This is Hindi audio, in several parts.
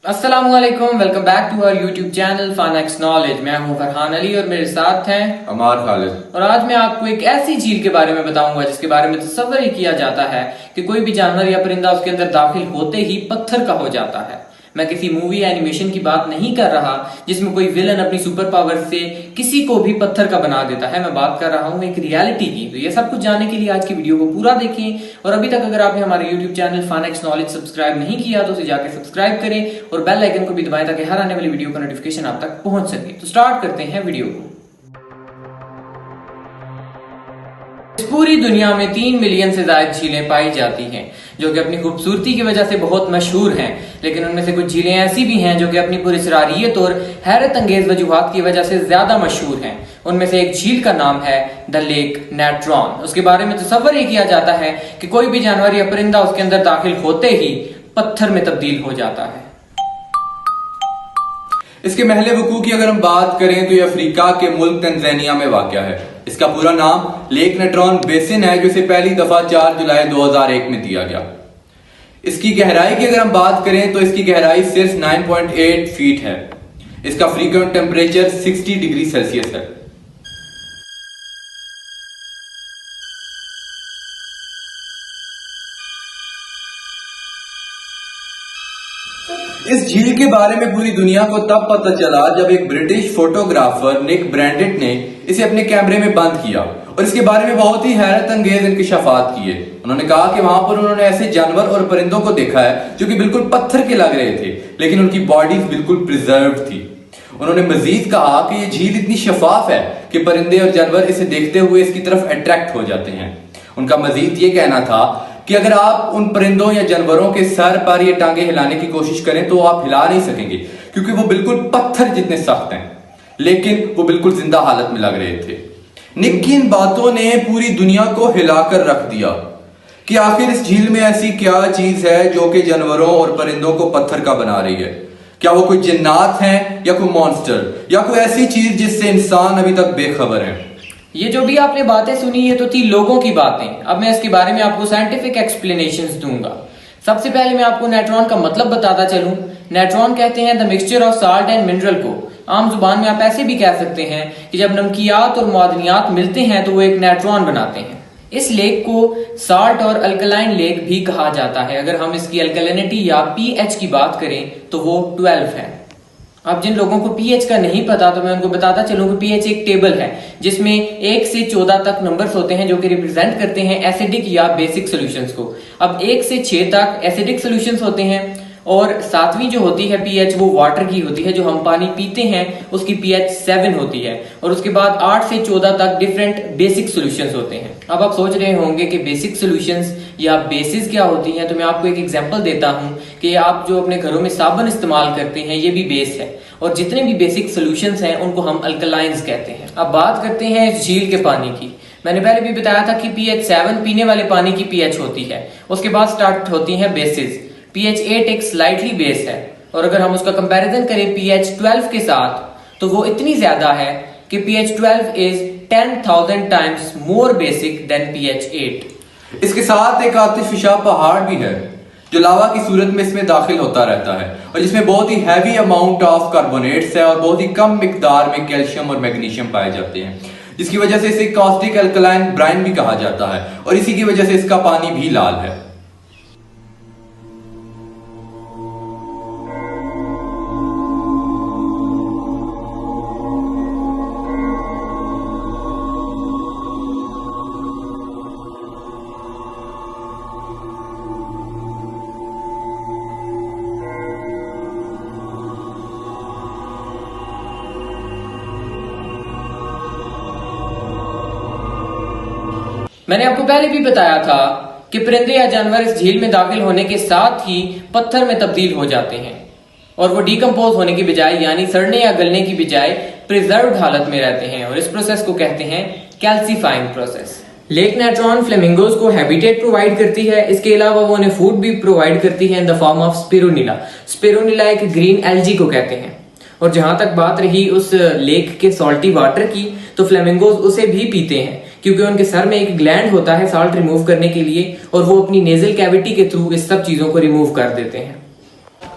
अस्सलामुअलैकुम, welcome back to our YouTube channel fun knowledge. मैं हूं फरहान अली और मेरे साथ हैं अमार खालिद। और आज मैं आपको एक ऐसी झील के बारे में बताऊंगा जिसके बारे में तसव्वुर ही किया जाता है कि कोई भी जानवर या परिंदा उसके अंदर दाखिल होते ही पत्थर का हो जाता है। मैं किसी मूवी या एनिमेशन की बात नहीं कर रहा जिसमें कोई विलन अपनी सुपर पावर से किसी को भी पत्थर का बना देता है। मैं बात कर रहा हूं एक रियलिटी की। तो ये सब कुछ जानने के लिए आज की वीडियो को पूरा देखें और अभी तक अगर आपने हमारे YouTube channel fun knowledge subscribe नहीं किया तो उसे जाकर सब्सक्राइब करें और बेल आइकन को भी दबाएं ताकि हर आने वाली वीडियो का नोटिफिकेशन आप तक पहुंच सके। तो स्टार्ट करते हैं वीडियो को। इस पूरी दुनिया में 3 मिलियन से ज्यादा झीलें पाई जाती हैं जो कि अपनी खूबसूरती की वजह से बहुत मशहूर हैं, लेकिन उनमें से कुछ झीलें ऐसी भी हैं जो कि अपनी पुरस्रारियत और हैरत अंगेज वजूहात की वजह से ज्यादा मशहूर हैं। उनमें से एक झील का नाम है द लेक नेट्रॉन। उसके बारे में तसव्वुर ये किया जाता है कि कोई भी जानवर या परिंदा उसके अंदर दाखिल होते ही पत्थर में तब्दील हो जाता है। इसके महले वकू की अगर हम बात करें तो ये अफ्रीका के मुल्क तंजानिया में वाक़या है। इसका पूरा नाम लेक नेट्रॉन बेसिन है जो इसे पहली दफा 4 जुलाई 2001 में दिया गया। इसकी गहराई की अगर हम बात करें तो इसकी गहराई सिर्फ 9.8 फीट है। इसका फ्रीक्वेंट टेम्परेचर 60 डिग्री सेल्सियस है। इस झील के बारे में पूरी दुनिया को तब पता चला जब एक ब्रिटिश फोटोग्राफर निक ब्रैंडेट ने इसे अपने कैमरे में बंद किया और इसके बारे में बहुत ही हैरत अंगेज इंकशाफात किए। उन्होंने कहा कि वहां पर उन्होंने ऐसे जानवर और परिंदों को देखा है जो कि बिल्कुल पत्थर के लग रहे थे, लेकिन उनकी बॉडीज बिल्कुल प्रिजर्व थी। उन्होंने मजीद कहा कि ये झील इतनी शफाफ है कि परिंदे और जानवर इसे देखते हुए इसकी तरफ अट्रैक्ट हो जाते हैं। उनका मजीद ये कहना था कि अगर आप उन परिंदों या जानवरों के सर पर या टांगे हिलाने की कोशिश करें तो आप हिला नहीं सकेंगे क्योंकि वो बिल्कुल पत्थर जितने सख्त हैं, लेकिन वो बिल्कुल जिंदा हालत में लग रहे थे। निक की इन बातों ने पूरी दुनिया को हिलाकर रख दिया कि आखिर इस झील में ऐसी क्या चीज है जो कि जानवरों और परिंदों को पत्थर का बना रही है। क्या वो कोई जिन्नात हैं या कोई मॉन्स्टर या कोई ऐसी चीज जिससे इंसान अभी तक बेखबर है। ये जो भी आपने बातें सुनी ये तो थी लोगों की बातें। अब मैं इसके बारे में आपको साइंटिफिक एक्सप्लेनेशंस दूंगा। सबसे पहले मैं आपको नेट्रॉन का मतलब बताता चलूं। नेट्रॉन कहते हैं the mixture of salt and mineral को। आम जुबान में आप ऐसे भी कह सकते हैं कि जब नमकियात और मादनियात मिलते हैं तो वो एक नेट्रॉन बनाते हैं। इस लेक को साल्ट और अल्कलाइन लेक भी कहा जाता है। अगर हम इसकी अल्कलिनिटी या पीएच की बात करें तो वो 12 है। अब जिन लोगों को पीएच का नहीं पता तो मैं उनको बताता चलूं कि पीएच एक टेबल है जिसमें 1 से 14 तक नंबर्स होते हैं जो कि रिप्रेजेंट करते हैं एसिडिक या बेसिक सॉल्यूशंस को। अब 1 से 6 तक एसिडिक सॉल्यूशंस होते हैं और 7वीं जो होती है पीएच वो वाटर की होती है। जो हम पानी पीते हैं उसकी पीएच 7 होती है और उसके बाद 8 से 14 तक डिफरेंट बेसिक सॉल्यूशंस होते हैं। अब आप सोच रहे होंगे कि बेसिक सॉल्यूशंस या बेसिस क्या होती हैं, तो मैं आपको एक एग्जांपल देता हूं कि आप जो अपने घरों में साबुन इस्तेमाल करते हैं ये भी बेस है और जितने भी बेसिक सॉल्यूशंस हैं उनको हम अल्कलाइंस कहते हैं। अब बात करते हैं इस झील के पानी की। मैंने पहले भी बताया था कि पीएच 7 पीने वाले पानी की पीएच होती है। उसके बाद स्टार्ट होती हैं बेसिस। पीएच 8 एक स्लाइटली बेस है और अगर हम उसका कंपैरिजन करें पीएच 12 के साथ तो वो इतनी ज्यादा है कि pH 12 is 10,000 times more basic than pH 8। इसके साथ एक आतिफिशा पहाड़ भी है जो लावा की सूरत में इसमें दाखिल होता रहता है और जिसमें बहुत ही हैवी अमाउंट ऑफ कार्बोनेट्स है और बहुत ही कम मिकदार में कैल्शियम और मैग्नीशियम पाए जाते हैं, जिसकी वजह से इसे कॉस्टिक अल्कलाइन ब्राइन भी कहा जाता है और इसी की वजह से इसका पानी भी लाल है। मैंने आपको पहले भी बताया था कि परिंदे या जानवर इस झील में दाखिल होने के साथ ही पत्थर में तब्दील हो जाते हैं और वो डिकम्पोज होने की बजाय यानी सड़ने या गलने की बजाय प्रिजर्व्ड हालत में रहते हैं और इस प्रोसेस को कहते हैं कैल्सीफाइंग प्रोसेस। लेक नेट्रॉन फ्लेमिंगोज को हैबिटेट प्रोवाइड करती है। इसके अलावा वो उन्हें फूड भी प्रोवाइड करती है in the form of spirulina. Spirulina एक ग्रीन एल्गी को कहते हैं। और जहां तक बात रही उस लेक के सॉल्टी वाटर की तो फ्लेमिंगोज उसे भी पीते हैं क्योंकि उनके सर में एक ग्लैंड होता है साल्ट रिमूव करने के लिए और वो अपनी नेजल कैविटी के थ्रू इस सब चीजों को रिमूव कर देते हैं।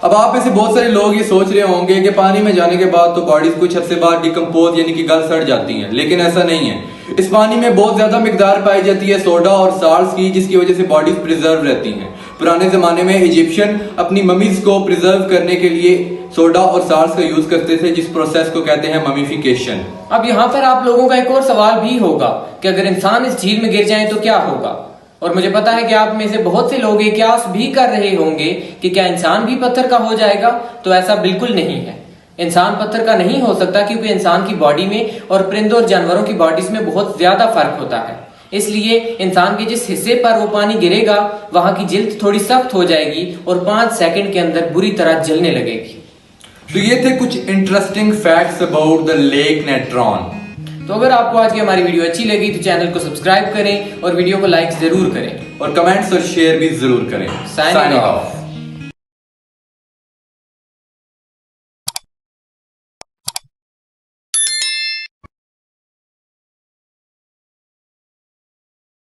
अब आप में से बहुत सारे लोग ये सोच रहे होंगे कि पानी में जाने के बाद तो बॉडीज कुछ अर्से बाद डिकम्पोज यानी कि गल सड़ जाती हैं, लेकिन ऐसा नहीं है। इस पानी में बहुत ज्यादा मिकदार पाई जाती है सोडा और साल्ट्स की, जिसकी वजह से बॉडीज प्रिजर्व रहती हैं। पुराने जमाने में इजिप्शियन अपनी ममीज को प्रिजर्व करने के लिए सोडा और साल्ट्स का यूज करते थे, जिस प्रोसेस को कहते हैं ममीफिकेशन। अब यहाँ पर आप लोगों का एक और सवाल भी होगा कि अगर इंसान इस झील में गिर जाए तो क्या होगा। और मुझे पता है कि आप में से बहुत से लोग ये क्यास भी कर रहे होंगे कि क्या इंसान भी पत्थर का हो जाएगा। तो ऐसा बिल्कुल नहीं है। इंसान पत्थर का नहीं हो सकता, क्योंकि इंसान की बॉडी में और परिंदों और जानवरों की बॉडीज में बहुत ज्यादा फर्क होता है। इसलिए इंसान के जिस हिस्से पर वो पानी गिरेगा वहां की जिल्द थोड़ी सख्त हो जाएगी और 5 सेकंड के अंदर बुरी तरह जलने लगेगी। तो ये थे कुछ interesting facts about the lake Natron. तो अगर आपको आज की हमारी वीडियो अच्छी लगी तो चैनल को सब्सक्राइब करें और वीडियो को लाइक जरूर करें और कमेंट्स और शेयर भी जरूर करें। Signing off.